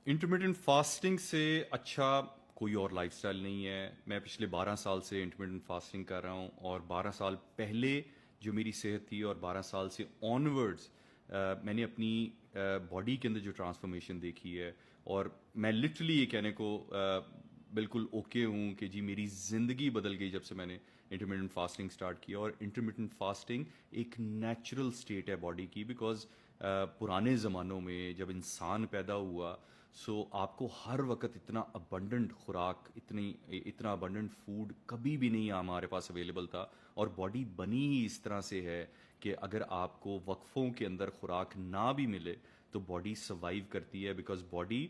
Intermittent fasting سے اچھا کوئی اور لائف سٹائل نہیں ہے. میں پچھلے 12 سال سے انٹرمیڈنٹ فاسٹنگ کر رہا ہوں، اور 12 سال پہلے جو میری صحت تھی اور 12 سال سے آنورڈز میں نے اپنی باڈی کے اندر جو ٹرانسفارمیشن دیکھی ہے، اور میں لٹرلی یہ کہنے کو بالکل اوکے ہوں کہ جی میری زندگی بدل گئی جب سے میں نے انٹرمیڈنٹ فاسٹنگ سٹارٹ کیا. اور انٹرمیڈنٹ فاسٹنگ ایک نیچرل سٹیٹ ہے باڈی کی، بیکاز پرانے زمانوں میں جب انسان پیدا ہوا، سو آپ کو ہر وقت اتنا ابنڈنٹ خوراک، اتنا ابنڈنٹ فوڈ کبھی بھی نہیں ہمارے پاس اویلیبل تھا. اور باڈی بنی ہی اس طرح سے ہے کہ اگر آپ کو وقفوں کے اندر خوراک نہ بھی ملے تو باڈی سروائیو کرتی ہے، بیکاز باڈی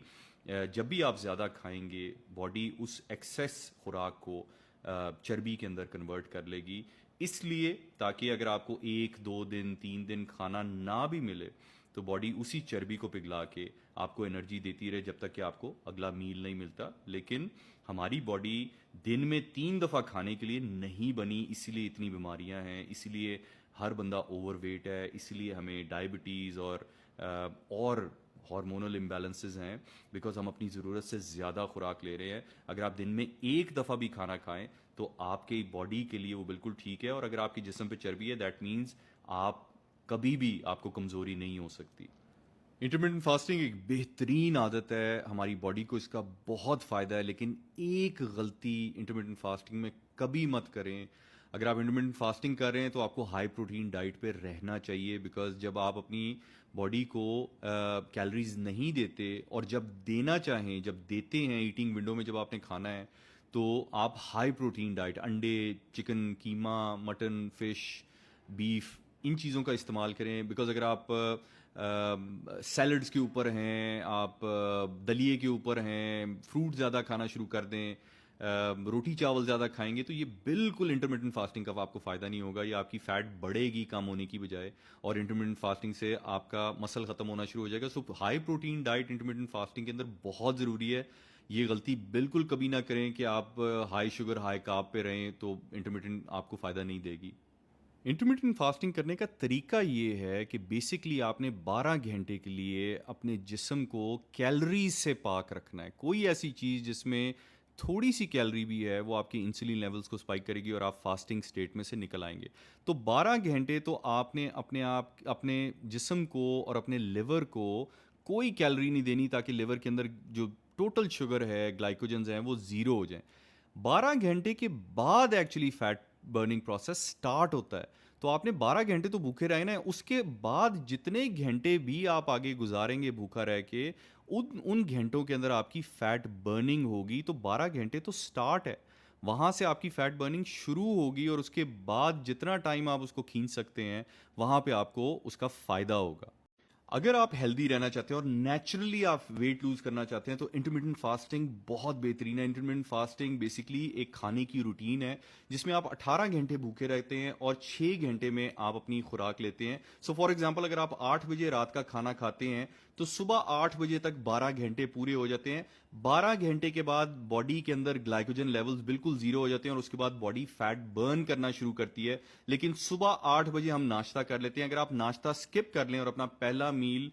جب بھی آپ زیادہ کھائیں گے، باڈی اس ایکسیس خوراک کو چربی کے اندر کنورٹ کر لے گی. اس لیے تاکہ اگر آپ کو 1 2 دن 3 دن کھانا نہ بھی ملے تو باڈی اسی چربی کو پگھلا کے آپ کو انرجی دیتی رہے جب تک کہ آپ کو اگلا میل نہیں ملتا. لیکن ہماری باڈی دن میں 3 دفعہ کھانے کے لیے نہیں بنی، اسی لیے اتنی بیماریاں ہیں، اسی لیے ہر بندہ اوور ویٹ ہے، اسی لیے ہمیں ڈائبٹیز اور ہارمونل امبیلنسز ہیں، بیکاز ہم اپنی ضرورت سے زیادہ خوراک لے رہے ہیں. اگر آپ دن میں 1 دفعہ بھی کھانا کھائیں تو آپ کی باڈی کے لیے وہ بالکل ٹھیک ہے. اور اگر آپ کی جسم پہ چربی ہے، دیٹ مینز آپ کبھی بھی آپ کو کمزوری نہیں ہو سکتی. انٹرمیڈنٹ فاسٹنگ ایک بہترین عادت ہے، ہماری باڈی کو اس کا بہت فائدہ ہے. لیکن ایک غلطی انٹرمیڈنٹ فاسٹنگ میں کبھی مت کریں. اگر آپ انٹرمیڈنٹ فاسٹنگ کر رہے ہیں تو آپ کو ہائی پروٹین ڈائٹ پہ رہنا چاہیے، بیکاز جب آپ اپنی باڈی کو کیلریز نہیں دیتے، اور جب دینا چاہیں، جب دیتے ہیں ایٹنگ ونڈو میں جب آپ نے کھانا ہے، تو آپ ہائی پروٹین ڈائٹ، انڈے، چکن، قیمہ، مٹن، فش، بیف، ان چیزوں کا استعمال کریں. بیکاز اگر آپ سیلڈز کے اوپر ہیں، آپ دلیے کے اوپر ہیں، فروٹ زیادہ کھانا شروع کر دیں، روٹی چاول زیادہ کھائیں گے، تو یہ بالکل انٹرمیڈنٹ فاسٹنگ کا آپ کو فائدہ نہیں ہوگا. یہ آپ کی فیٹ بڑھے گی کم ہونے کی بجائے، اور انٹرمیڈنٹ فاسٹنگ سے آپ کا مسل ختم ہونا شروع ہو جائے گا. So high protein diet intermittent fasting کے اندر بہت ضروری ہے. یہ غلطی بالکل کبھی نہ کریں کہ آپ ہائی شوگر ہائی کارب پہ رہیں تو انٹرمیڈنٹ آپ کو فائدہ نہیں دے گی. انٹرمیڈنٹ فاسٹنگ کرنے کا طریقہ یہ ہے کہ بیسکلی آپ نے 12 گھنٹے کے لیے اپنے جسم کو کیلریز سے پاک رکھنا ہے. کوئی ایسی چیز جس میں تھوڑی سی کیلری بھی ہے وہ آپ کی انسولین لیولز کو سپائک کرے گی اور آپ فاسٹنگ سٹیٹ میں سے نکل آئیں گے. تو 12 گھنٹے تو آپ نے اپنے جسم کو اور اپنے لیور کو کوئی کیلری نہیں دینی، تاکہ لیور کے اندر جو ٹوٹل شوگر ہے، گلائکوجنز ہیں، وہ زیرو ہو جائیں. 12 گھنٹے کے بعد actually fat burning process start ہوتا ہے. تو آپ نے 12 گھنٹے تو بھوکے رہنا ہے. اس کے بعد جتنے گھنٹے بھی آپ آگے گزاریں گے بھوکا رہ کے، ان گھنٹوں کے اندر آپ کی فیٹ برننگ ہوگی. تو 12 گھنٹے تو سٹارٹ ہے، وہاں سے آپ کی فیٹ برننگ شروع ہوگی، اور اس کے بعد جتنا ٹائم آپ اس کو کھینچ سکتے ہیں وہاں پہ آپ کو اس کا فائدہ ہوگا. اگر آپ ہیلدی رہنا چاہتے ہیں اور نیچرلی آپ ویٹ لوز کرنا چاہتے ہیں تو انٹرمیڈنٹ فاسٹنگ بہت بہترین ہے. انٹرمیڈنٹ فاسٹنگ بیسکلی ایک کھانے کی روٹین ہے جس میں آپ 18 گھنٹے بھوکے رہتے ہیں اور 6 گھنٹے میں آپ اپنی خوراک لیتے ہیں. سو فار ایگزامپل اگر آپ 8 بجے رات کا کھانا کھاتے ہیں تو صبح 8 بجے تک 12 گھنٹے پورے ہو جاتے ہیں. 12 گھنٹے کے بعد باڈی کے اندر گلائکوجن لیولز بالکل زیرو ہو جاتے ہیں، اور اس کے بعد باڈی فیٹ برن کرنا شروع کرتی ہے. لیکن صبح 8 بجے ہم ناشتہ کر لیتے ہیں. اگر آپ ناشتہ سکپ کر لیں اور اپنا پہلا میل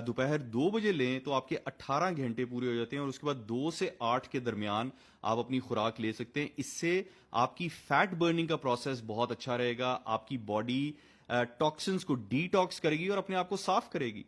دوپہر 2 بجے لیں تو آپ کے 18 گھنٹے پورے ہو جاتے ہیں، اور اس کے بعد 2 سے 8 کے درمیان آپ اپنی خوراک لے سکتے ہیں. اس سے آپ کی فیٹ برننگ کا پروسیس بہت اچھا رہے گا. آپ کی باڈی ٹاکسنز کو ڈی ٹاکس کرے گی اور اپنے آپ کو صاف کرے گی.